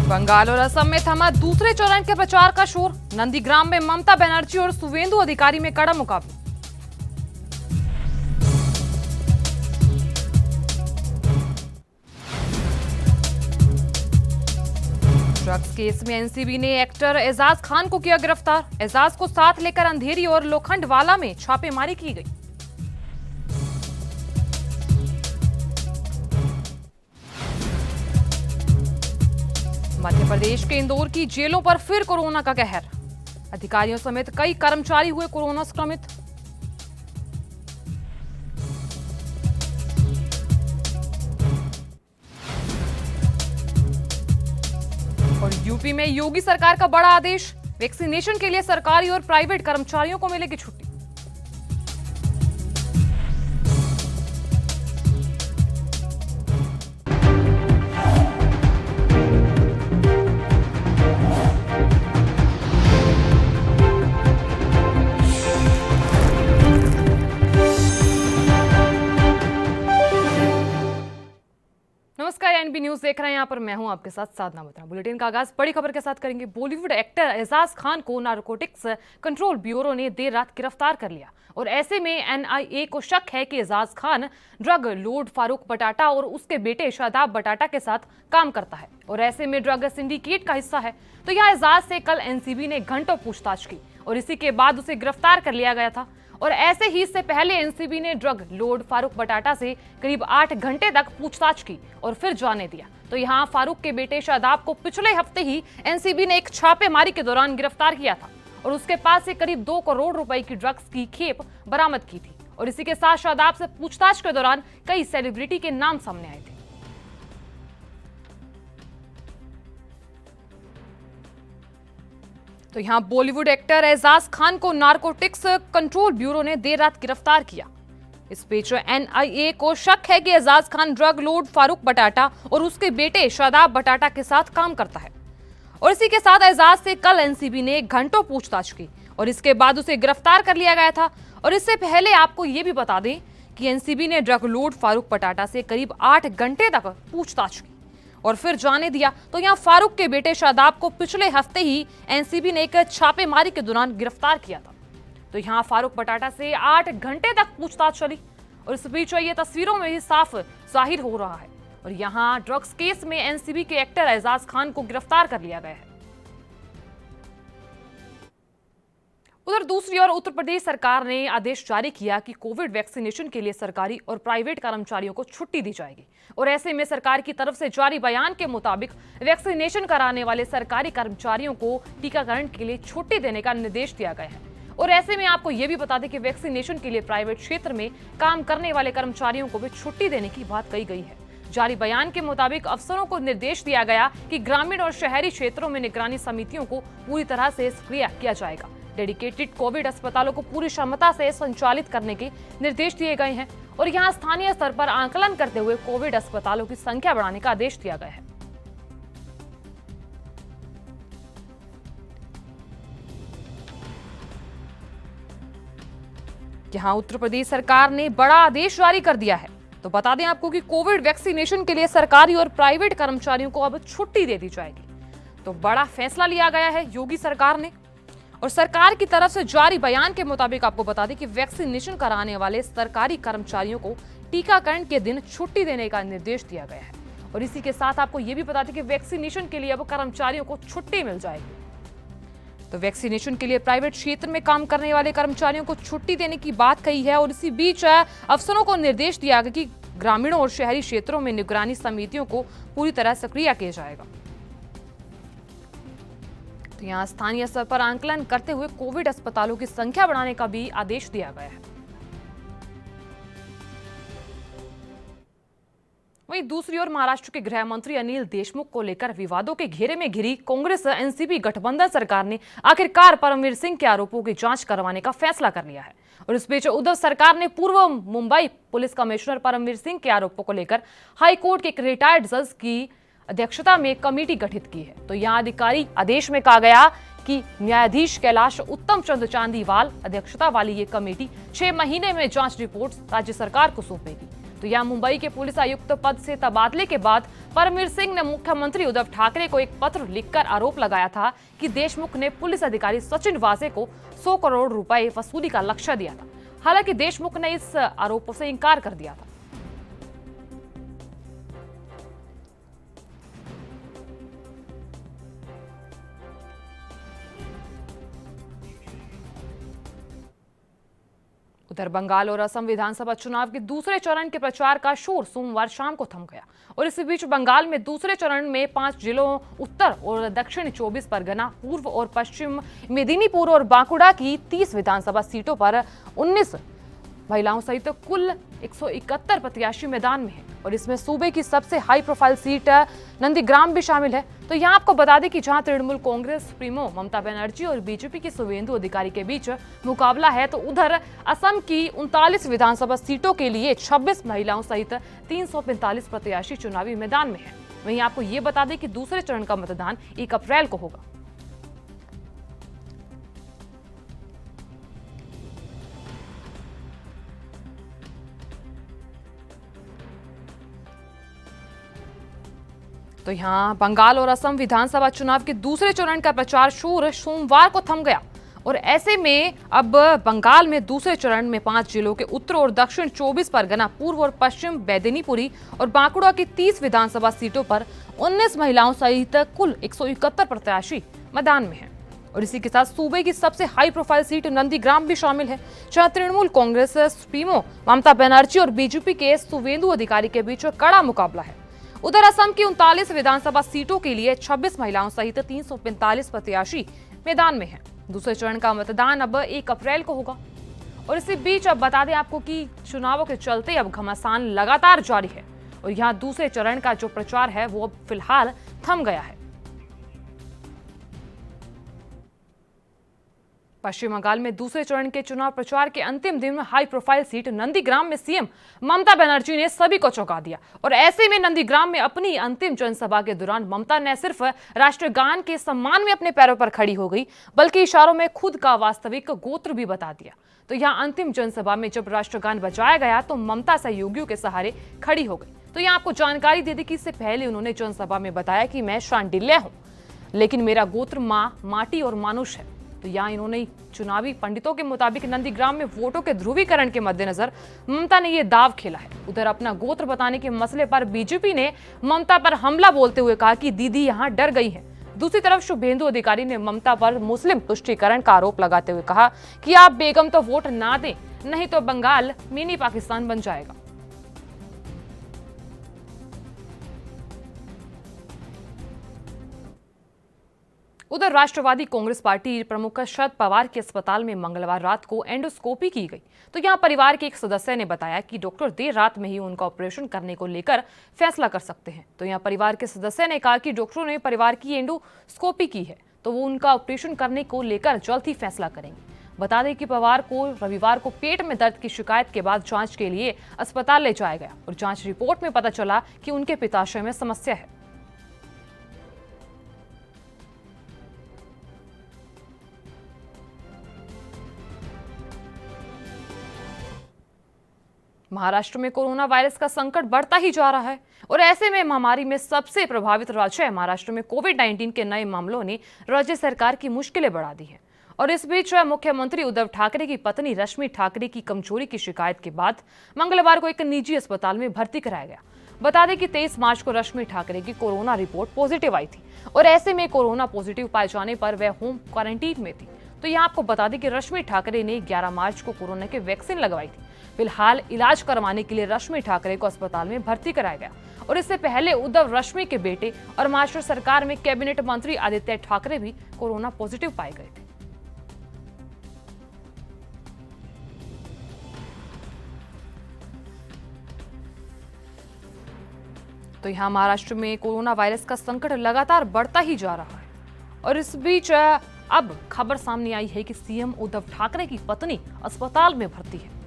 बंगाल और असम में थमा दूसरे चरण के प्रचार का शोर। नंदीग्राम में ममता बनर्जी और सुवेंदु अधिकारी में कड़ा मुकाबला। ड्रग्स केस में एनसीबी ने एक्टर एजाज खान को किया गिरफ्तार। एजाज को साथ लेकर अंधेरी और लोखंडवाला में छापेमारी की गई। मध्य प्रदेश के इंदौर की जेलों पर फिर कोरोना का कहर। अधिकारियों समेत कई कर्मचारी हुए कोरोना संक्रमित। और यूपी में योगी सरकार का बड़ा आदेश। वैक्सीनेशन के लिए सरकारी और प्राइवेट कर्मचारियों को मिलेगी छुट्टी। नमस्कार, एनबी न्यूज देख रहे हैं। यहाँ पर मैं हूं आपके साथ साधना बत्रा। बुलेटिन का आगाज बड़ी खबर के साथ करेंगे। बॉलीवुड एक्टर एजाज खान को नारकोटिक्स कंट्रोल ब्यूरो ने देर रात गिरफ्तार कर लिया और ऐसे में एनआईए को शक है कि एजाज खान ड्रग लॉर्ड फारूक बटाटा और उसके बेटे शादाब बटाटा के साथ काम करता है और ऐसे में ड्रग सिंडिकेट का हिस्सा है। तो यहाँ एजाज से कल एनसीबी ने घंटों पूछताछ की और इसी के बाद उसे गिरफ्तार कर लिया गया था। और ऐसे ही इससे पहले एनसीबी ने ड्रग लॉर्ड फारूक बटाटा से करीब 8 घंटे तक पूछताछ की और फिर जाने दिया। तो यहाँ फारूक के बेटे शादाब को पिछले हफ्ते ही एनसीबी ने एक छापेमारी के दौरान गिरफ्तार किया था और उसके पास से करीब 2 करोड़ रुपए की ड्रग्स की खेप बरामद की थी। और इसी के साथ शादाब से पूछताछ के दौरान कई सेलिब्रिटी के नाम सामने आए थे। तो यहाँ बॉलीवुड एक्टर एजाज खान को नारकोटिक्स कंट्रोल ब्यूरो ने देर रात गिरफ्तार किया। इस बीच एनआईए को शक है कि एजाज खान ड्रग लॉर्ड फारूक बटाटा और उसके बेटे शादाब बटाटा के साथ काम करता है और इसी के साथ एजाज से कल एनसीबी ने घंटों पूछताछ की और इसके बाद उसे गिरफ्तार कर लिया गया था। और इससे पहले आपको ये भी बता दें कि एनसीबी ने ड्रग लॉर्ड फारूक बटाटा से करीब 8 घंटे तक पूछताछ की और फिर जाने दिया। तो यहाँ फारूक के बेटे शादाब को पिछले हफ्ते ही एनसीबी ने एक छापेमारी के दौरान गिरफ्तार किया था। तो यहाँ फारूक बटाटा से 8 घंटे तक पूछताछ चली और इस बीच ये तस्वीरों में ही साफ जाहिर हो रहा है। और यहाँ ड्रग्स केस में एनसीबी के एक्टर एजाज खान को गिरफ्तार कर लिया गया है। उधर दूसरी ओर उत्तर प्रदेश सरकार ने आदेश जारी किया कि कोविड वैक्सीनेशन के लिए सरकारी और प्राइवेट कर्मचारियों को छुट्टी दी जाएगी और ऐसे में सरकार की तरफ से जारी बयान के मुताबिक वैक्सीनेशन कराने वाले सरकारी कर्मचारियों को टीकाकरण के लिए छुट्टी देने का निर्देश दिया गया है। और ऐसे में आपको यह भी बता दें कि वैक्सीनेशन के लिए प्राइवेट क्षेत्र में काम करने वाले कर्मचारियों को भी छुट्टी देने की बात कही गई है। जारी बयान के मुताबिक अफसरों को निर्देश दिया गया कि ग्रामीण और शहरी क्षेत्रों में निगरानी समितियों को पूरी तरह से सक्रिय किया जाएगा। डेडिकेटेड कोविड अस्पतालों को पूरी क्षमता से संचालित करने के निर्देश दिए गए हैं और यहां स्थानीय स्तर पर आकलन करते हुए कोविड अस्पतालों की संख्या बढ़ाने का आदेश दिया गया है। यहां उत्तर प्रदेश सरकार ने बड़ा आदेश जारी कर दिया है। तो बता दें आपको कि कोविड वैक्सीनेशन के लिए सरकारी और प्राइवेट कर्मचारियों को अब छुट्टी दे दी जाएगी। तो बड़ा फैसला लिया गया है योगी सरकार ने और सरकार की तरफ से जारी बयान के मुताबिक आपको बता दें कि वैक्सीनेशन कराने वाले सरकारी कर्मचारियों को टीकाकरण के दिन छुट्टी देने का निर्देश दिया गया है। और इसी के साथ आपको यह भी बता दें कि वैक्सीनेशन के लिए अब कर्मचारियों को छुट्टी मिल जाएगी। तो वैक्सीनेशन के लिए प्राइवेट क्षेत्र में काम करने वाले कर्मचारियों को छुट्टी देने की बात कही है और इसी बीच अफसरों को निर्देश दिया गया कि ग्रामीणों और शहरी क्षेत्रों में निगरानी समितियों को पूरी तरह सक्रिय किया जाएगा। तो यहाँ स्थानीय स्तर पर आकलन करते हुए कोविड अस्पतालों की संख्या बढ़ाने का भी आदेश दिया गया है। वहीं दूसरी ओर महाराष्ट्र के गृह मंत्री अनिल देशमुख को लेकर विवादों के घेरे में घिरी कांग्रेस एनसीपी गठबंधन सरकार ने आखिरकार परमवीर सिंह के आरोपों की जांच करवाने का फैसला कर लिया है। और इस बीच उद्धव सरकार ने पूर्व मुंबई पुलिस कमिश्नर परमवीर सिंह के आरोपों को लेकर हाईकोर्ट के एक रिटायर्ड जज की अध्यक्षता में कमेटी गठित की है। तो यहाँ अधिकारी आदेश में कहा गया कि न्यायाधीश कैलाश उत्तम चंद्र चांदीवाल अध्यक्षता वाली ये कमेटी 6 महीने में जांच रिपोर्ट राज्य सरकार को सौंपेगी। तो यहाँ मुंबई के पुलिस आयुक्त पद से तबादले के बाद परमवीर सिंह ने मुख्यमंत्री उद्धव ठाकरे को एक पत्र लिखकर आरोप लगाया था कि देशमुख ने पुलिस अधिकारी सचिन वाजे को 100 करोड़ रुपए वसूली का लक्ष्य दिया था। हालांकि देशमुख ने इस आरोप से इंकार कर दिया था। उधर बंगाल और असम विधानसभा चुनाव के दूसरे चरण के प्रचार का शोर सोमवार शाम को थम गया और इसी बीच बंगाल में दूसरे चरण में 5 जिलों उत्तर और दक्षिण 24 परगना, पूर्व और पश्चिम मेदिनीपुर और बांकुड़ा की 30 विधानसभा सीटों पर 19 महिलाओं सहित कुल 171 प्रत्याशी मैदान में हैं और इसमें सूबे की सबसे हाई प्रोफाइल सीट नंदीग्राम भी शामिल है। तो यहाँ आपको बता दें कि जहां तृणमूल कांग्रेस सुप्रीमो ममता बनर्जी और बीजेपी की शुभेंदु अधिकारी के बीच मुकाबला है, तो उधर असम की 39 विधानसभा सीटों के लिए 26 महिलाओं सहित 345 प्रत्याशी चुनावी मैदान में है। वहीं आपको ये बता दें कि दूसरे चरण का मतदान 1 अप्रैल को होगा। तो यहाँ बंगाल और असम विधानसभा चुनाव के दूसरे चरण का प्रचार शोर सोमवार को थम गया और ऐसे में अब बंगाल में दूसरे चरण में 5 जिलों के उत्तर और दक्षिण 24 परगना, पूर्व और पश्चिम बेदिनीपुरी और बांकुड़ा की 30 विधानसभा सीटों पर 19 महिलाओं सहित कुल 171 प्रत्याशी मैदान में हैं और इसी के साथ सूबे की सबसे हाई प्रोफाइल सीट नंदीग्राम भी शामिल है, जहां तृणमूल कांग्रेस सुप्रीमो ममता बनर्जी और बीजेपी के शुभेंदु अधिकारी के बीच कड़ा मुकाबला है। उधर असम की 39 विधानसभा सीटों के लिए 26 महिलाओं सहित 345 प्रत्याशी मैदान में हैं। दूसरे चरण का मतदान अब 1 अप्रैल को होगा और इसी बीच अब बता दें आपको कि चुनावों के चलते अब घमासान लगातार जारी है और यहाँ दूसरे चरण का जो प्रचार है वो अब फिलहाल थम गया है। पश्चिम बंगाल में दूसरे चरण के चुनाव प्रचार के अंतिम दिन में हाई प्रोफाइल सीट नंदीग्राम में सीएम ममता बनर्जी ने सभी को चौंका दिया और ऐसे में नंदीग्राम में अपनी अंतिम जनसभा के दौरान ममता ने सिर्फ राष्ट्रगान के सम्मान में अपने पैरों पर खड़ी हो गई, बल्कि इशारों में खुद का वास्तविक गोत्र भी बता दिया। तो यहाँ अंतिम जनसभा में जब राष्ट्रगान बजाया गया तो ममता सहयोगियों के सहारे खड़ी हो गई। तो यहाँ आपको जानकारी दे दी कि इससे पहले उन्होंने जनसभा में बताया कि मैं शांडिल्य हूँ, लेकिन मेरा गोत्र माँ, माटी और मानुष है। तो यहाँ इन्होंने चुनावी पंडितों के मुताबिक नंदीग्राम में वोटों के ध्रुवीकरण के मद्देनजर ममता ने ये दाव खेला है। उधर अपना गोत्र बताने के मसले पर बीजेपी ने ममता पर हमला बोलते हुए कहा कि दीदी यहाँ डर गई है। दूसरी तरफ शुभेंदु अधिकारी ने ममता पर मुस्लिम तुष्टीकरण का आरोप लगाते हुए कहा कि आप बेगम तो वोट ना दें, नहीं तो बंगाल मिनी पाकिस्तान बन जाएगा। उधर राष्ट्रवादी कांग्रेस पार्टी प्रमुख शरद पवार के अस्पताल में मंगलवार रात को एंडोस्कोपी की गई। तो यहां परिवार के एक सदस्य ने बताया कि डॉक्टर देर रात में ही उनका ऑपरेशन करने को लेकर फैसला कर सकते हैं। तो यहां परिवार के सदस्य ने कहा कि डॉक्टरों ने परिवार की एंडोस्कोपी की है, तो वो उनका ऑपरेशन करने को लेकर जल्द ही फैसला करेंगे। बता दें कि पवार को रविवार को पेट में दर्द की शिकायत के बाद जांच के लिए अस्पताल ले जाया गया और जांच रिपोर्ट में पता चला कि उनके पित्ताशय में समस्या है। महाराष्ट्र में कोरोना वायरस का संकट बढ़ता ही जा रहा है और ऐसे में महामारी में सबसे प्रभावित राज्य है महाराष्ट्र में कोविड-19 के नए मामलों ने राज्य सरकार की मुश्किलें बढ़ा दी हैं। और इस बीच मुख्यमंत्री उद्धव ठाकरे की पत्नी रश्मि ठाकरे की कमजोरी की शिकायत के बाद मंगलवार को एक निजी अस्पताल में भर्ती कराया गया। बता दें कि 23 मार्च को रश्मि ठाकरे की कोरोना रिपोर्ट पॉजिटिव आई थी और ऐसे में कोरोना पॉजिटिव पाए जाने पर वह होम क्वारंटीन में थी। तो यहाँ आपको बता दें कि रश्मि ठाकरे ने 11 मार्च को कोरोना की वैक्सीन लगवाई थी। फिलहाल इलाज करवाने के लिए रश्मि ठाकरे को अस्पताल में भर्ती कराया गया और इससे पहले उद्धव रश्मि के बेटे और महाराष्ट्र सरकार में कैबिनेट मंत्री आदित्य ठाकरे भी कोरोना पॉजिटिव पाए गए थे। तो यहाँ महाराष्ट्र में कोरोना वायरस का संकट लगातार बढ़ता ही जा रहा है और इस बीच अब खबर सामने आई है कि सीएम उद्धव ठाकरे की पत्नी अस्पताल में भर्ती है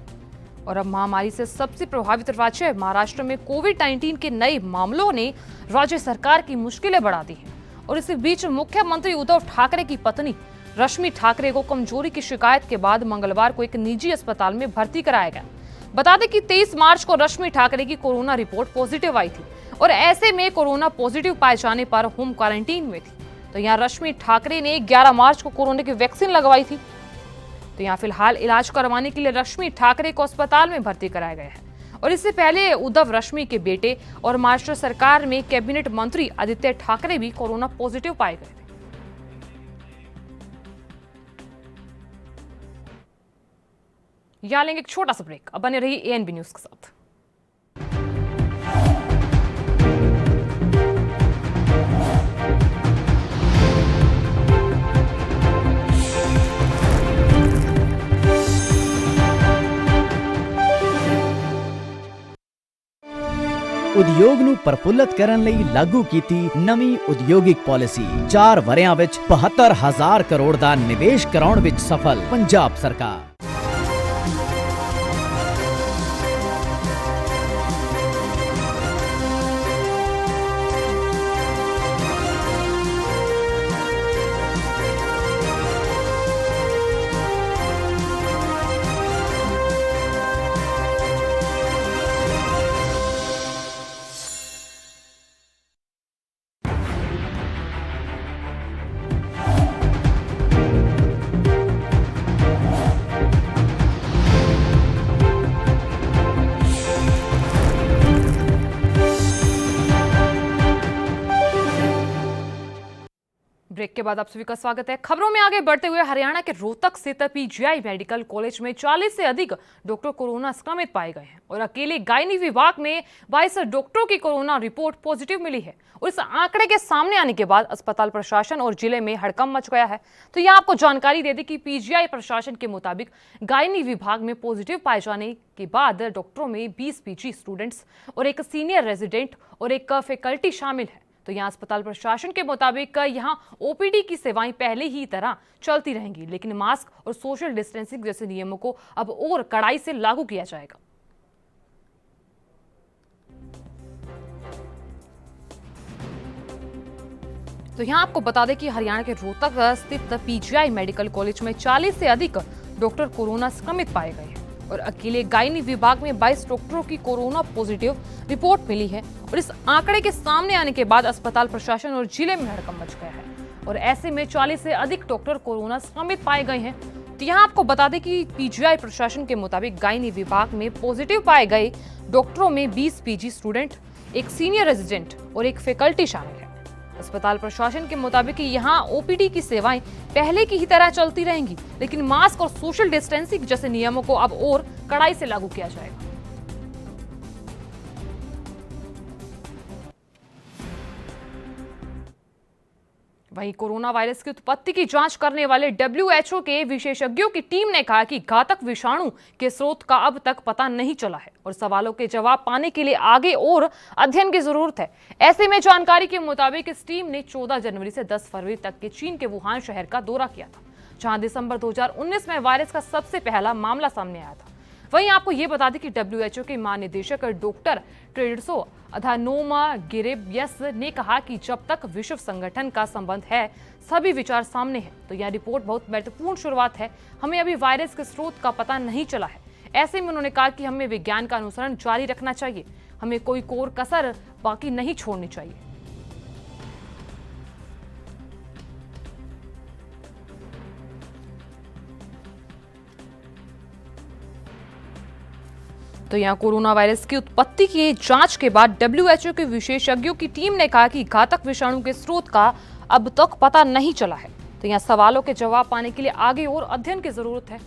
और अब महामारी से सबसे प्रभावित राज्य महाराष्ट्र में कोविड-19 के नए मामलों ने राज्य सरकार की मुश्किलें बढ़ा दी हैं और इसी बीच मुख्यमंत्री उद्धव ठाकरे की पत्नी रश्मि ठाकरे को कमजोरी की शिकायत के बाद मंगलवार को एक निजी अस्पताल में भर्ती कराया गया। बता दें कि 23 मार्च को रश्मि ठाकरे की कोरोना रिपोर्ट पॉजिटिव आई थी और ऐसे में कोरोना पॉजिटिव पाए जाने पर होम क्वारंटीन में थी। तो यहाँ रश्मि ठाकरे ने 11 मार्च को कोरोना की वैक्सीन लगवाई थी। तो यहाँ फिलहाल इलाज करवाने के लिए रश्मि ठाकरे को अस्पताल में भर्ती कराया गया है। और इससे पहले उद्धव रश्मि के बेटे और महाराष्ट्र सरकार में कैबिनेट मंत्री आदित्य ठाकरे भी कोरोना पॉजिटिव पाए गए थे। यहाँ लेंगे एक छोटा सा ब्रेक, अब बने रही एएनबी न्यूज के साथ। ਉਦਯੋਗ ਨੂੰ ਪ੍ਰਫੁੱਲਤ ਕਰਨ ਲਈ ਲਾਗੂ ਕੀਤੀ ਨਵੀਂ ਉਦਯੋਗਿਕ ਪਾਲਿਸੀ 4 ਵਰਿਆਂ ਵਿੱਚ 72000 ਕਰੋੜ ਦਾ ਨਿਵੇਸ਼ ਕਰਾਉਣ ਵਿੱਚ ਸਫਲ ਪੰਜਾਬ ਸਰਕਾਰ। ब्रेक के बाद आप सभी का स्वागत है। खबरों में आगे बढ़ते हुए हरियाणा के रोहतक स्थित पीजीआई मेडिकल कॉलेज में 40 से अधिक डॉक्टर कोरोना संक्रमित पाए गए हैं और अकेले गायनी विभाग में 22 डॉक्टरों की कोरोना रिपोर्ट पॉजिटिव मिली है। और इस आंकड़े के सामने आने के बाद अस्पताल प्रशासन और जिले में हड़कंप मच गया है। तो यह आपको जानकारी दे दी कि पीजीआई प्रशासन के मुताबिक गायनी विभाग में पॉजिटिव पाए जाने के बाद डॉक्टरों में 20 पीजी स्टूडेंट्स और एक सीनियर रेजिडेंट और एक फैकल्टी शामिल है। तो यहाँ अस्पताल प्रशासन के मुताबिक यहाँ ओपीडी की सेवाएं पहले ही तरह चलती रहेंगी, लेकिन मास्क और सोशल डिस्टेंसिंग जैसे नियमों को अब और कड़ाई से लागू किया जाएगा। तो यहाँ आपको बता दें कि हरियाणा के रोहतक स्थित पीजीआई मेडिकल कॉलेज में 40 से अधिक डॉक्टर कोरोना संक्रमित पाए गए हैं और अकेले गायनी विभाग में 22 डॉक्टरों की कोरोना पॉजिटिव रिपोर्ट मिली है। और इस आंकड़े के सामने आने के बाद अस्पताल प्रशासन और जिले में हड़कंप मच गया है और ऐसे में 40 से अधिक डॉक्टर कोरोना संक्रमित पाए गए हैं। तो यहाँ आपको बता दें कि पीजीआई प्रशासन के मुताबिक गायनी विभाग में पॉजिटिव पाए गए डॉक्टरों में 20 पीजी स्टूडेंट, एक सीनियर रेजिडेंट और एक फैकल्टी शामिल है। अस्पताल प्रशासन के मुताबिक यहाँ ओपीडी की सेवाएं पहले की ही तरह चलती रहेंगी, लेकिन मास्क और सोशल डिस्टेंसिंग जैसे नियमों को अब और कड़ाई से लागू किया जाएगा। वहीं कोरोना वायरस की उत्पत्ति की जांच करने वाले WHO के विशेषज्ञों की टीम ने कहा कि घातक विषाणु के स्रोत का अब तक पता नहीं चला है और सवालों के जवाब पाने के लिए आगे और अध्ययन की जरूरत है। ऐसे में जानकारी के मुताबिक इस टीम ने 14 जनवरी से 10 फरवरी तक के चीन के वुहान शहर का दौरा किया था, जहां दिसंबर 2019 में वायरस का सबसे पहला मामला सामने आया था। वहीं आपको ये बता दें कि WHO के महानिदेशक डॉक्टर टेड्रोस अधानोम घेब्रेयेसस ने कहा कि जब तक विश्व संगठन का संबंध है, सभी विचार सामने हैं। तो यह रिपोर्ट बहुत महत्वपूर्ण शुरुआत है। हमें अभी वायरस के स्रोत का पता नहीं चला है। ऐसे में उन्होंने कहा कि हमें विज्ञान का अनुसरण जारी रखना चाहिए, हमें कोई कोर कसर बाकी नहीं छोड़नी चाहिए। तो यहाँ कोरोना वायरस की उत्पत्ति की जांच के बाद WHO के विशेषज्ञों की टीम ने कहा कि घातक विषाणु के स्रोत का अब तक पता नहीं चला है। तो यहाँ सवालों के जवाब पाने के लिए आगे और अध्ययन की जरूरत है।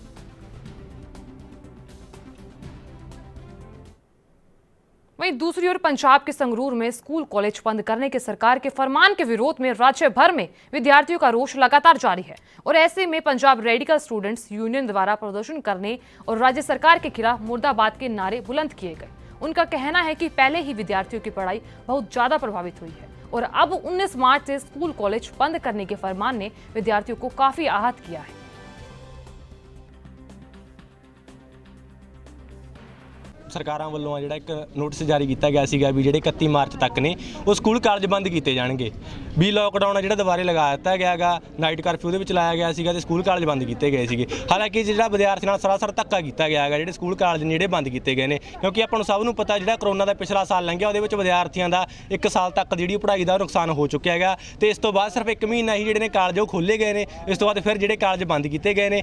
वहीं दूसरी ओर पंजाब के संगरूर में स्कूल कॉलेज बंद करने के सरकार के फरमान के विरोध में राज्य भर में विद्यार्थियों का रोष लगातार जारी है और ऐसे में पंजाब रेडिकल स्टूडेंट्स यूनियन द्वारा प्रदर्शन करने और राज्य सरकार के खिलाफ मुर्दाबाद के नारे बुलंद किए गए। उनका कहना है कि पहले ही विद्यार्थियों की पढ़ाई बहुत ज्यादा प्रभावित हुई है और अब 19 मार्च से स्कूल कॉलेज बंद करने के फरमान ने विद्यार्थियों को काफी आहत किया है। ਸਰਕਾਰਾਂ ਵੱਲੋਂ ਆ ਜਿਹੜਾ ਇੱਕ ਨੋਟਿਸ ਜਾਰੀ ਕੀਤਾ ਗਿਆ ਸੀਗਾ ਵੀ ਜਿਹੜੇ 31 ਮਾਰਚ ਤੱਕ ਨੇ ਉਹ ਸਕੂਲ ਕਾਲਜ ਬੰਦ ਕੀਤੇ ਜਾਣਗੇ। ਵੀ ਲੋਕਡਾਊਨ ਆ ਜਿਹੜਾ ਦੁਬਾਰੇ ਲਗਾ ਦਿੱਤਾ ਗਿਆ ਹੈਗਾ, ਨਾਈਟ ਕਰਫਿਊ ਦੇ ਵਿੱਚ ਲਾਇਆ ਗਿਆ ਸੀਗਾ ਤੇ ਸਕੂਲ ਕਾਲਜ ਬੰਦ ਕੀਤੇ ਗਏ ਸੀਗੇ। ਹਾਲਾਂਕਿ ਜਿਹੜਾ ਵਿਦਿਆਰਥੀ ਨਾਲ ਸਰਾਸਰ ਧੱਕਾ ਕੀਤਾ ਗਿਆ ਹੈਗਾ, ਜਿਹੜੇ ਸਕੂਲ ਕਾਲਜ ਨੇ ਜਿਹੜੇ ਬੰਦ ਕੀਤੇ ਗਏ ਨੇ, ਕਿਉਂਕਿ ਆਪਾਂ ਨੂੰ ਸਭ ਨੂੰ ਪਤਾ ਜਿਹੜਾ ਕਰੋਨਾ ਦਾ ਪਿਛਲਾ ਸਾਲ ਲੰਘਿਆ ਉਹਦੇ ਵਿੱਚ ਵਿਦਿਆਰਥੀਆਂ ਦਾ 1 ਸਾਲ ਤੱਕ ਜਿਹੜੀ ਪੜ੍ਹਾਈ ਦਾ ਨੁਕਸਾਨ ਹੋ ਚੁੱਕਿਆ ਹੈਗਾ ਤੇ ਇਸ ਤੋਂ ਬਾਅਦ ਸਿਰਫ 1 ਮਹੀਨਾ ਹੀ ਜਿਹੜੇ ਨੇ ਕਾਲਜ ਉਹ ਖੋਲ੍ਹੇ ਗਏ ਨੇ। ਇਸ ਤੋਂ ਬਾਅਦ ਫਿਰ ਜਿਹੜੇ ਕਾਲਜ ਬੰਦ ਕੀਤੇ ਗਏ ਨੇ।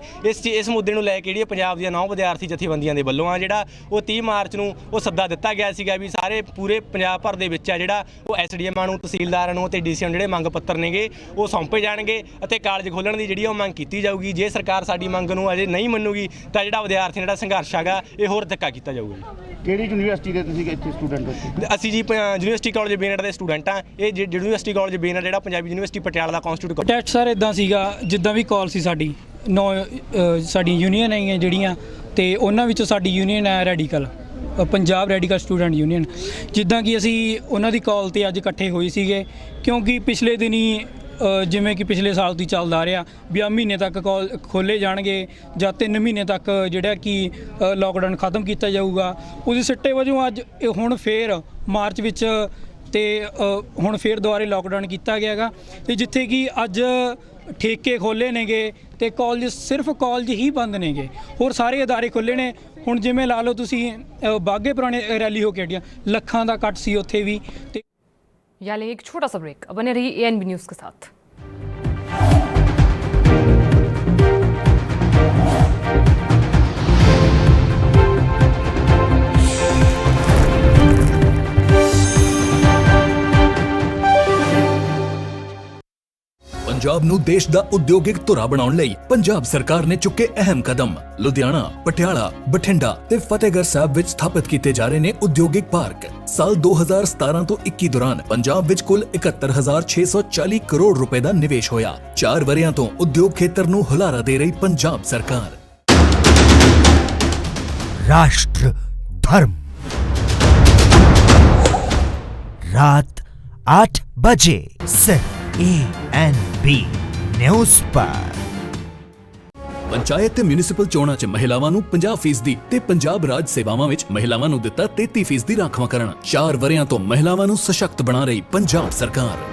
ਇਸ ਮੁੱਦੇ ਨੂੰ ਲੈ ਕੇ ਜਿਹੜੀ ਪੰਜਾਬ ਦੀਆਂ 9 ਵਿਦਿਆਰਥੀ ਜਥੇਬੰਦੀਆਂ ਦੇ ਵੱਲੋਂ ਆ ਜਿਹੜਾ ਉਹ 30 ਮਾਰਚ ਨੂੰ ਉਹ ਸੱਦਾ ਦਿੱਤਾ ਗਿਆ ਸੀਗਾ ਵੀ ਸਾਰੇ ਪੂਰੇ ਪੰਜਾਬ ਭਰ ਦੇ ਵਿੱਚ ਆ ਜਿਹੜਾ ਉਹ ਐਸਡੀਐਮਾਂ ਨੂੰ, ਤਹਿਸੀਲਦਾਰਾਂ ਨੂੰ ਅਤੇ ਡੀਸੀਆਂ ਨੂੰ ਜਿਹੜੇ ਮੰਗ ਪੱਤਰ ਨੇਗੇ ਉਹ ਸੌਂਪੇ ਜਾਣਗੇ ਅਤੇ ਕਾਲਜ ਖੋਲ੍ਹਣ ਦੀ ਜਿਹੜੀ ਉਹ ਮੰਗ ਕੀਤੀ ਜਾਊਗੀ। ਜੇ ਸਰਕਾਰ ਸਾਡੀ ਮੰਗ ਨੂੰ ਅਜੇ ਨਹੀਂ ਮੰਨੂਗੀ ਤਾਂ ਜਿਹੜਾ ਵਿਦਿਆਰਥੀ ਜਿਹੜਾ ਸੰਘਰਸ਼ ਹੈਗਾ ਇਹ ਹੋਰ ਧੱਕਾ ਕੀਤਾ ਜਾਊਗਾ। ਕਿਹੜੀ ਯੂਨੀਵਰਸਿਟੀ ਦੇ ਤੁਸੀਂ ਇੱਥੇ ਸਟੂਡੈਂਟ ਹੋ? ਅਸੀਂ ਜੀ ਯੂਨੀਵਰਸਿਟੀ ਕਾਲਜ ਬੇਨਟ ਦੇ ਸਟੂਡੈਂਟ ਆ। ਇਹ ਯੂਨੀਵਰਸਿਟੀ ਕਾਲਜ ਬੇਨਟ ਜਿਹੜਾ ਪੰਜਾਬੀ ਯੂਨੀਵਰਸਿਟੀ ਪਟਿਆਲਾ ਦਾ ਕੌਂਸਟੀਟਿਊਟ ਟੈਸਟ ਸਰ ਇਦਾਂ ਸੀਗਾ ਜਿੱਦਾਂ ਵੀ ਕਾਲ ਸੀ ਸਾਡੀ ਸਾਡੀ ਯੂਨੀਅਨ ਹੈਗੀਆਂ ਜਿਹੜੀਆਂ ਤੇ ਉਹਨਾਂ ਵਿੱਚੋਂ ਸਾਡੀ ਯੂਨੀਅਨ ਹੈ radical, Punjab radical student union. ਜਿੱਦਾਂ ਕਿ ਅਸੀਂ ਉਹਨਾਂ ਦੀ ਕਾਲ ਤੇ ਅੱਜ ਇਕੱਠੇ ਹੋਏ ਸੀਗੇ ਕਿਉਂਕਿ ਪਿਛਲੇ ਦਿਨੀ ਜਿਵੇਂ ਕਿ ਪਿਛਲੇ ਸਾਲ ਤੋਂ ਚੱਲਦਾ ਆ ਰਿਹਾ ਵੀ ਆ ਮਹੀਨੇ ਤੱਕ ਕਾਲ ਖੋਲ੍ਹੇ ਜਾਣਗੇ ਜਾਂ 3 ਮਹੀਨੇ ਤੱਕ ਜਿਹੜਾ ਕਿ ਲੋਕਡਾਊਨ ਖਤਮ ਕੀਤਾ ਜਾਊਗਾ। ਉਹਦੇ ਸਿੱਟੇ ਵਜੋਂ ਅੱਜ ਹੁਣ ਫੇਰ ਮਾਰਚ ਵਿੱਚ ਤੇ ਹੁਣ ਫੇਰ ਦੁਬਾਰੇ ਲੋਕਡਾਊਨ ਕੀਤਾ ਗਿਆ ਹੈਗਾ ਤੇ ਜਿੱਥੇ ਕਿ ਅੱਜ ਠੇਕੇ ਖੋਲ੍ਹੇ ਨੇਗੇ ਤੇ ਕਾਲਜ ਸਿਰਫ ਕਾਲਜ ਹੀ ਬੰਦ ਨੇਗੇ, ਹੋਰ ਸਾਰੇ ਅਦਾਰੇ ਖੁੱਲ੍ਹੇ ਨੇ। ਹੁਣ ਜਿਵੇਂ ਲਾ ਲਓ ਤੁਸੀਂ ਬਾਘੇ ਪੁਰਾਣੇ ਰੈਲੀ ਹੋ ਕੇ ਹਟੀਆਂ, ਲੱਖਾਂ ਦਾ ਇਕੱਠ ਸੀ ਉੱਥੇ ਵੀ। ਤੇ या लें एक छोटा सा ब्रेक, अब बने रहिए ANB न्यूज़ के साथ। ਪੰਜਾਬ ਨੂੰ ਦੇਸ਼ ਦਾ ਉਦਯੋਗਿਕ ਧੁਰਾ ਬਣਾਉਣ ਲਈ ਪੰਜਾਬ ਸਰਕਾਰ ਨੇ ਚੁੱਕੇ ਅਹਿਮ ਕਦਮ। ਲੁਧਿਆਣਾ, ਪਟਿਆਲਾ, ਬਠਿੰਡਾ ਤੇ ਫਤਿਹਗੜ੍ਹ ਸਾਹਿਬ ਵਿੱਚ ਸਥਾਪਿਤ ਕੀਤੇ ਜਾ ਰਹੇ ਨੇ ਉਦਯੋਗਿਕ ਪਾਰਕ। ਸਾਲ 2017 ਤੋਂ 21 ਦੌਰਾਨ ਪੰਜਾਬ ਵਿੱਚ ਕੁੱਲ 71,640 ਕਰੋੜ ਰੁਪਏ ਦਾ ਨਿਵੇਸ਼ ਹੋਇਆ। 4 ਵਰ੍ਹਿਆਂ ਤੋਂ ਉਦਯੋਗ ਖੇਤਰ ਨੂੰ ਹੁਲਾਰਾ ਦੇ ਰਹੀ ਪੰਜਾਬ ਸਰਕਾਰ। राष्ट्र धर्म रात 8 बजे सिर्फ ANB न्यूज़ पर। ਪੰਚਾਇਤ ਤੇ ਮਿਊਨਿਸਪਲ ਚੋਣਾਂ 'ਚ ਮਹਿਲਾਵਾਂ ਨੂੰ 50% ਤੇ ਪੰਜਾਬ ਰਾਜ ਸੇਵਾਵਾਂ ਵਿੱਚ ਮਹਿਲਾਵਾਂ ਨੂੰ ਦਿੱਤਾ 33% ਰਾਖਵਾਂਕਰਨ। 4 ਵਰ੍ਹਿਆਂ ਤੋਂ ਮਹਿਲਾਵਾਂ ਨੂੰ ਸਸ਼ਕਤ ਬਣਾ ਰਹੀ ਪੰਜਾਬ ਸਰਕਾਰ।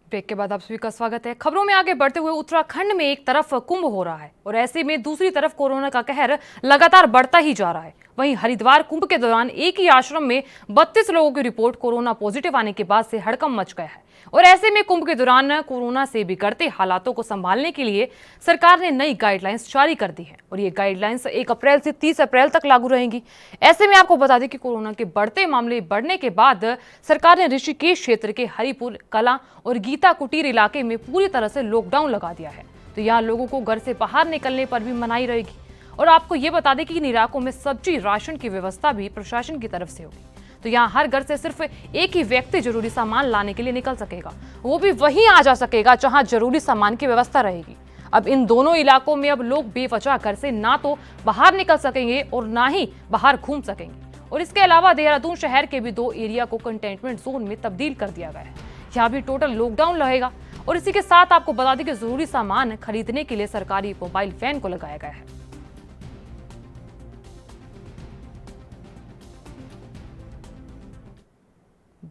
ब्रेक के बाद आप सभी का स्वागत है। खबरों में आगे बढ़ते हुए उत्तराखंड में एक तरफ कुंभ हो रहा है और ऐसे में दूसरी तरफ कोरोना का कहर लगातार बढ़ता ही जा रहा है। वहीं हरिद्वार कुंभ के दौरान एक ही आश्रम में 32 लोगों की रिपोर्ट कोरोना पॉजिटिव आने के बाद से हड़कंप मच गया है और ऐसे में कुंभ के दौरान कोरोना से बिगड़ते हालातों को संभालने के लिए सरकार ने नई गाइडलाइंस जारी कर दी है और ये गाइडलाइंस 1 अप्रैल से 30 अप्रैल तक लागू रहेंगी। ऐसे में आपको बता दें कि कोरोना के बढ़ते मामले बढ़ने के बाद सरकार ने ऋषिकेश क्षेत्र के हरिपुर कला और गीता कुटीर इलाके में पूरी तरह से लॉकडाउन लगा दिया है। तो यहाँ लोगों को घर से बाहर निकलने पर भी मनाही रहेगी और आपको ये बता दें कि इन इलाकों में सब्जी राशन की व्यवस्था भी प्रशासन की तरफ से होगी। तो यहाँ हर घर से सिर्फ एक ही व्यक्ति जरूरी सामान लाने के लिए निकल सकेगा, वो भी वहीं आ जा सकेगा जहां जरूरी सामान की व्यवस्था रहेगी। अब इन दोनों इलाकों में अब लोग बेवजह घर से ना तो बाहर निकल सकेंगे और ना ही बाहर घूम सकेंगे। और इसके अलावा देहरादून शहर के भी 2 एरिया को कंटेनमेंट जोन में तब्दील कर दिया गया है, यहाँ भी टोटल लॉकडाउन रहेगा। और इसी के साथ आपको बता दें कि जरूरी सामान खरीदने के लिए सरकारी मोबाइल वैन को लगाया गया है।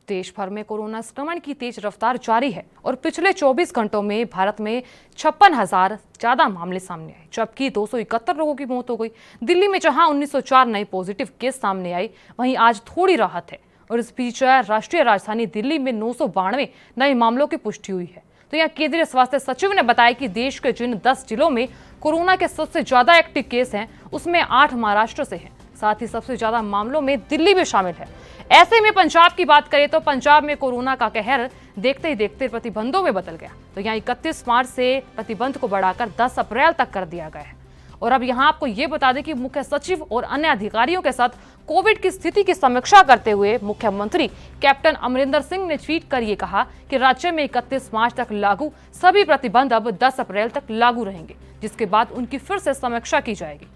देश भर में कोरोना संक्रमण की तेज रफ्तार जारी है और पिछले 24 घंटों में भारत में 56,000 ज्यादा मामले सामने आए, जबकि 271 लोगों की मौत हो गई। दिल्ली में जहां 1904 नए पॉजिटिव केस सामने आए, वहीं आज थोड़ी राहत है और इस बीच राष्ट्रीय राजधानी दिल्ली में 992 नए मामलों की पुष्टि हुई है। तो यहाँ केंद्रीय स्वास्थ्य सचिव ने बताया कि देश के जिन 10 जिलों में कोरोना के सबसे ज्यादा एक्टिव केस हैं, उसमें 8 महाराष्ट्र से हैं। साथ ही सबसे ज्यादा मामलों में दिल्ली भी शामिल है। ऐसे में पंजाब की बात करें तो पंजाब में कोरोना का कहर देखते ही देखते प्रतिबंधों में बदल गया। तो यहाँ 31 मार्च से प्रतिबंध को बढ़ाकर 10 अप्रैल तक कर दिया गया है। और अब यहाँ आपको ये बता दें कि मुख्य सचिव और अन्य अधिकारियों के साथ कोविड की स्थिति की समीक्षा करते हुए मुख्यमंत्री कैप्टन अमरिंदर सिंह ने ट्वीट कर ये कहा कि राज्य में 31 मार्च तक लागू सभी प्रतिबंध अब 10 अप्रैल तक लागू रहेंगे, जिसके बाद उनकी फिर से समीक्षा की जाएगी।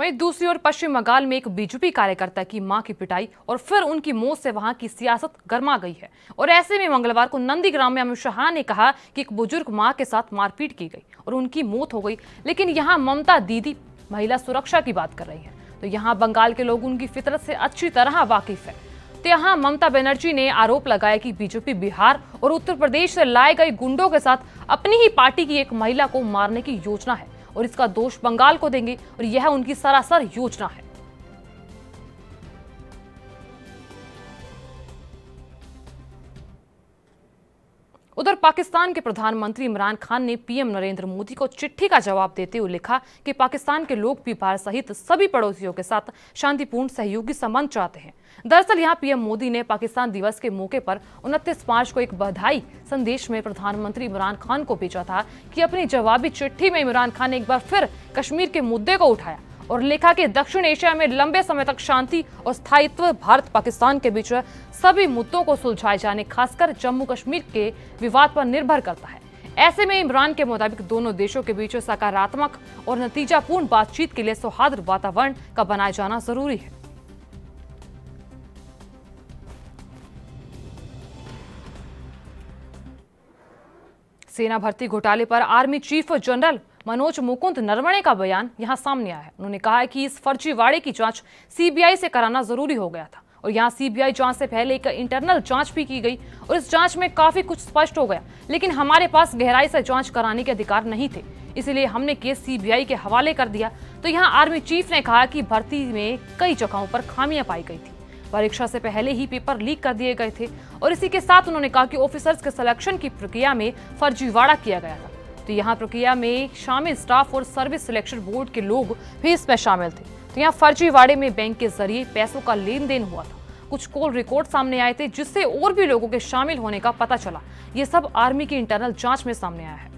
वहीं दूसरी ओर पश्चिम बंगाल में एक बीजेपी कार्यकर्ता की मां की पिटाई और फिर उनकी मौत से वहां की सियासत गर्मा गई है। और ऐसे में मंगलवार को नंदीग्राम में अमित शाह ने कहा कि एक बुजुर्ग मां के साथ मारपीट की गई और उनकी मौत हो गई, लेकिन यहाँ ममता दीदी महिला सुरक्षा की बात कर रही है। तो यहाँ बंगाल के लोग उनकी फितरत से अच्छी तरह वाकिफ है। तो यहाँ ममता बनर्जी ने आरोप लगाया कि बीजेपी बिहार और उत्तर प्रदेश से लाए गए गुंडों के साथ अपनी ही पार्टी की एक महिला को मारने की योजना है और इसका दोष बंगाल को देंगे और यह उनकी सरासर योजना है। उधर पाकिस्तान के प्रधानमंत्री इमरान खान ने पीएम नरेंद्र मोदी को चिट्ठी का जवाब देते हुए लिखा कि पाकिस्तान के लोग भी भारत सहित सभी पड़ोसियों के साथ शांतिपूर्ण सहयोगी संबंध चाहते हैं। दरअसल यहां पीएम मोदी ने पाकिस्तान दिवस के मौके पर 29 मार्च को एक बधाई संदेश में प्रधानमंत्री इमरान खान को भेजा था कि अपनी जवाबी चिट्ठी में इमरान खान ने एक बार फिर कश्मीर के मुद्दे को उठाया और लिखा कि दक्षिण एशिया में लंबे समय तक शांति और स्थायित्व भारत पाकिस्तान के बीच सभी मुद्दों को सुलझाए जाने, खासकर जम्मू कश्मीर के विवाद पर निर्भर करता है। ऐसे में इमरान के मुताबिक दोनों देशों के बीच सकारात्मक और नतीजापूर्ण बातचीत के लिए सौहार्द वातावरण का बनाए जाना जरूरी है। सेना भर्ती घोटाले पर army chief general Manoj Mukund Naravane का बयान यहां सामने आया है। उन्होंने कहा है कि इस फर्जीवाड़े की जांच सीबीआई से कराना जरूरी हो गया था और यहां सीबीआई जांच से पहले एक इंटरनल जांच भी की गई और इस जांच में काफी कुछ स्पष्ट हो गया, लेकिन हमारे पास गहराई से जांच कराने के अधिकार नहीं थे, इसलिए हमने केस सीबीआई के हवाले कर दिया। तो यहाँ आर्मी चीफ ने कहा कि भर्ती में कई जगहों पर खामियां पाई गई थी, परीक्षा से पहले ही पेपर लीक कर दिए गए थे और इसी के साथ उन्होंने कहा कि ऑफिसर्स के सिलेक्शन की प्रक्रिया में फर्जीवाड़ा किया गया था। तो यहाँ प्रक्रिया में शामिल स्टाफ और सर्विस सिलेक्शन बोर्ड के लोग भी इसमें शामिल थे। तो यहाँ फर्जीवाड़े में बैंक के जरिए पैसों का लेन देन हुआ था, कुछ कॉल रिकॉर्ड सामने आए थे जिससे और भी लोगों के शामिल होने का पता चला। ये सब आर्मी की इंटरनल जांच में सामने आया है।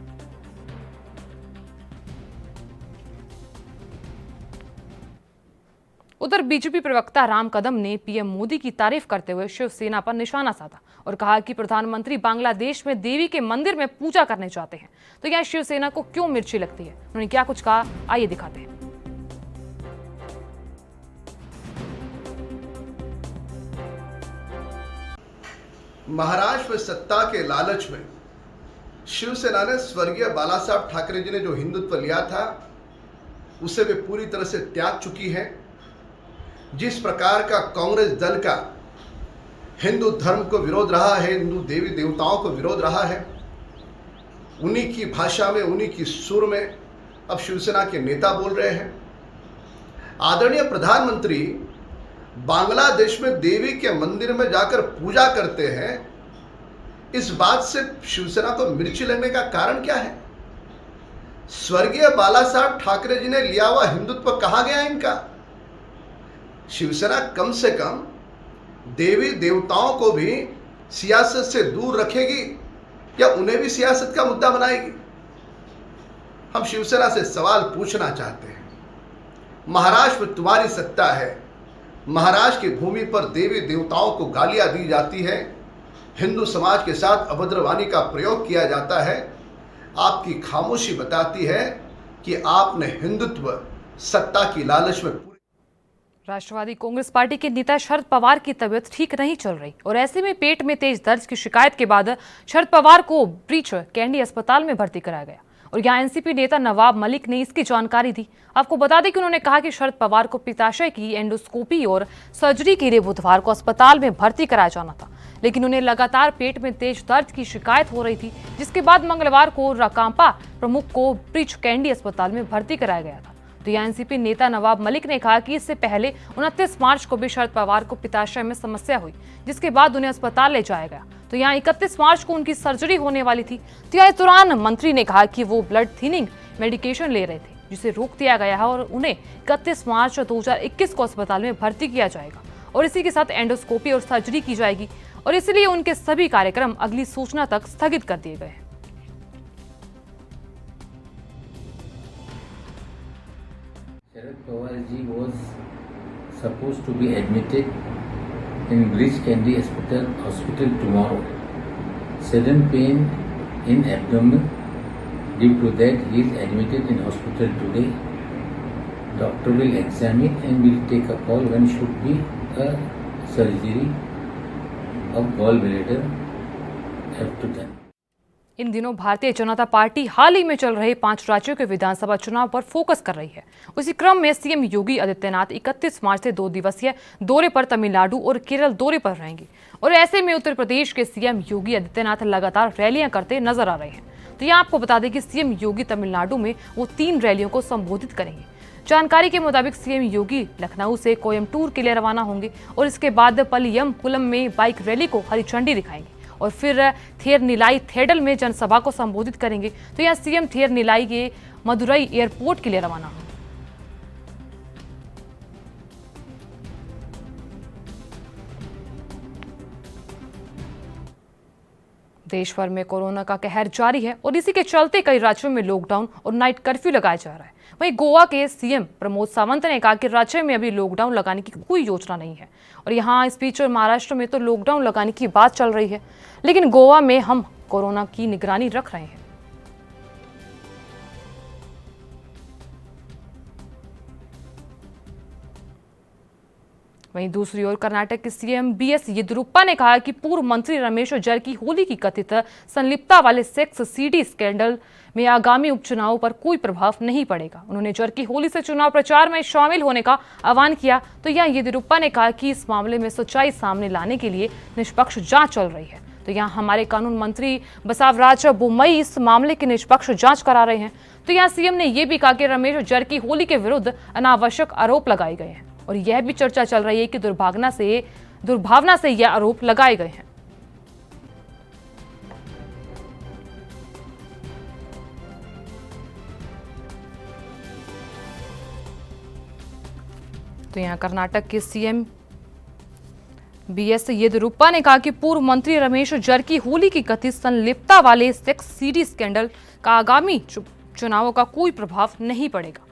उधर बीजेपी प्रवक्ता राम कदम ने पीएम मोदी की तारीफ करते हुए शिवसेना पर निशाना साधा और कहा कि प्रधानमंत्री बांग्लादेश में देवी के मंदिर में पूजा करने जाते हैं, तो यह शिवसेना को क्यों मिर्ची लगती है। उन्होंने क्या कुछ कहा, आइए दिखाते हैं। महाराष्ट्र में सत्ता के लालच में शिवसेना ने स्वर्गीय बाला साहब ठाकरे जी ने जो हिंदुत्व लिया था उसे वे पूरी तरह से त्याग चुकी है। जिस प्रकार का कांग्रेस दल का हिंदू धर्म को विरोध रहा है, हिंदू देवी देवताओं को विरोध रहा है, उन्हीं की भाषा में, उन्हीं की सुर में अब शिवसेना के नेता बोल रहे हैं। आदरणीय प्रधानमंत्री बांग्लादेश में देवी के मंदिर में जाकर पूजा करते हैं, इस बात से शिवसेना को मिर्ची लगने का कारण क्या है? स्वर्गीय बाला साहब ठाकरे जी ने लिया हुआ हिंदुत्व कहाँ गया इनका? शिवसेना कम से कम देवी देवताओं को भी सियासत से दूर रखेगी या उन्हें भी सियासत का मुद्दा बनाएगी? हम शिवसेना से सवाल पूछना चाहते हैं। महाराष्ट्र में तुम्हारी सत्ता है, महाराष्ट्र की भूमि पर देवी देवताओं को गालियां दी जाती है, हिंदू समाज के साथ अभद्रवाणी का प्रयोग किया जाता है। आपकी खामोशी बताती है कि आपने हिंदुत्व सत्ता की लालच में। राष्ट्रवादी कांग्रेस पार्टी के नेता शरद पवार की तबीयत ठीक नहीं चल रही और ऐसे में पेट में तेज दर्द की शिकायत के बाद शरद पवार को ब्रीच कैंडी अस्पताल में भर्ती कराया गया और यहाँ एनसीपी नेता नवाब मलिक ने इसकी जानकारी दी। आपको बता दें कि उन्होंने कहा कि शरद पवार को पित्ताशय की एंडोस्कोपी और सर्जरी के लिए बुधवार को अस्पताल में भर्ती कराया जाना था, लेकिन उन्हें लगातार पेट में तेज दर्द की शिकायत हो रही थी, जिसके बाद मंगलवार को राकांपा प्रमुख को ब्रीच कैंडी अस्पताल में भर्ती कराया गया था। तो यहाँ एनसीपी नेता नवाब मलिक ने कहा कि इससे पहले 29 मार्च को भी शरद पवार को पित्ताशय में समस्या हुई, जिसके बाद उन्हें अस्पताल ले जाया गया। तो यहाँ 31 मार्च को उनकी सर्जरी होने वाली थी। तो यहाँ इस दौरान मंत्री ने कहा कि वो ब्लड थिनिंग मेडिकेशन ले रहे थे, जिसे रोक दिया गया है और उन्हें 31 मार्च 2021 को अस्पताल में भर्ती किया जाएगा और इसी के साथ एंडोस्कोपी और सर्जरी की जाएगी और इसलिए उनके सभी कार्यक्रम अगली सूचना तक स्थगित कर दिए गए हैं। Sharad Pawar ji was supposed to be admitted in Breach Candy Hospital tomorrow. Sudden pain in abdomen. Due to that, he is admitted in hospital today. Doctor will examine and will take a call when should be a surgery of gallbladder have to done. इन दिनों Bharatiya Janata party हाल ही में चल रहे 5 राज्यों के विधानसभा चुनाव पर focus कर रही है। उसी क्रम में सीएम योगी आदित्यनाथ 31 मार्च से 2 दिवसीय दौरे पर तमिलनाडु और केरल दौरे पर रहेंगे और ऐसे में उत्तर प्रदेश के सीएम योगी आदित्यनाथ लगातार रैलियां करते नजर आ रहे हैं। तो यहाँ आपको बता दें कि सीएम योगी तमिलनाडु में वो 3 रैलियों को संबोधित करेंगे। जानकारी के मुताबिक सीएम योगी लखनऊ से कोयम्बटूर के लिए रवाना होंगे और इसके बाद पलियम कुलम में बाइक रैली को हरी झंडी दिखाएंगे और फिर थेरनीलाई थेडल में जनसभा को संबोधित करेंगे। तो यहाँ सीएम थेरनीलाई के मदुरई एयरपोर्ट के लिए रवाना होंगे। देश भर में कोरोना का कहर जारी है और इसी के चलते कई राज्यों में लॉकडाउन और नाइट कर्फ्यू लगाया जा रहा है। वहीं गोवा के सीएम प्रमोद सावंत ने कहा कि राज्य में अभी लॉकडाउन लगाने की कोई योजना नहीं है और यहाँ इस बीच महाराष्ट्र में तो लॉकडाउन लगाने की बात चल रही है, लेकिन गोवा में हम कोरोना की निगरानी रख रहे हैं। वहीं दूसरी ओर कर्नाटक के सीएम बीएस येदियुरप्पा ने कहा कि पूर्व मंत्री रमेश जरकीहोली की कथित संलिप्तता वाले सेक्स सीडी स्कैंडल में आगामी उपचुनाव पर कोई प्रभाव नहीं पड़ेगा। उन्होंने जरकीहोली से चुनाव प्रचार में शामिल होने का आह्वान किया। तो यहाँ येदियुरप्पा ने कहा कि इस मामले में सच्चाई सामने लाने के लिए निष्पक्ष जांच चल रही है। तो यहाँ हमारे कानून मंत्री बसवराज बोम्मई इस मामले की निष्पक्ष जांच करा रहे हैं। तो यहाँ सीएम ने यह भी कहा कि रमेश जरकीहोली के विरुद्ध अनावश्यक आरोप लगाए गए हैं और यह भी चर्चा चल रही है कि दुर्भावना से यह आरोप लगाए गए हैं। तो यहाँ कर्नाटक के सीएम बीएस येदियुरप्पा ने कहा कि पूर्व मंत्री रमेश जरकीहोली की कथित संलिप्तता वाले सेक्स सीडी स्कैंडल का आगामी चुनावों का कोई प्रभाव नहीं पड़ेगा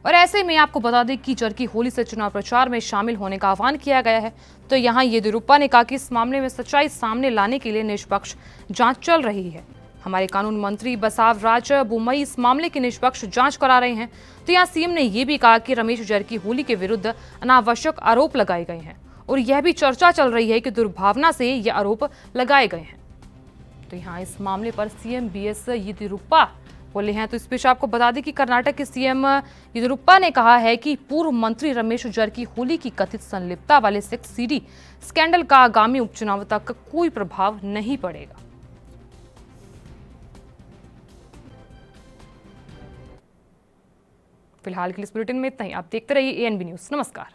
और ऐसे में आपको बता दें कि जरकीहोली से चुनाव प्रचार में शामिल होने का आह्वान किया गया है। तो यहाँ येदियुरप्पा ने कहा कि इस मामले में सच्चाई सामने लाने के लिए निष्पक्ष जांच चल रही है। हमारे कानून मंत्री बसवराज बोम्मई इस मामले की निष्पक्ष जांच करा रहे हैं। तो यहाँ सीएम ने यह भी कहा कि रमेश जरकीहोली के विरुद्ध अनावश्यक आरोप लगाए गए हैं और यह भी चर्चा चल रही है कि दुर्भावना से ये आरोप लगाए गए हैं। तो यहाँ इस मामले पर सीएम बीएस येदियुरप्पा बोले हैं। तो इस बीच आपको बता दें कि कर्नाटक के सीएम येदियुरप्पा ने कहा है कि पूर्व मंत्री रमेश जरकीहोली की कथित संलिप्तता वाले सेक्स सीडी स्कैंडल का आगामी उपचुनाव तक कोई प्रभाव नहीं पड़ेगा। फिलहाल के लिए इस बुलेटिन में इतना ही। आप देखते रहिए ANB न्यूज़। नमस्कार।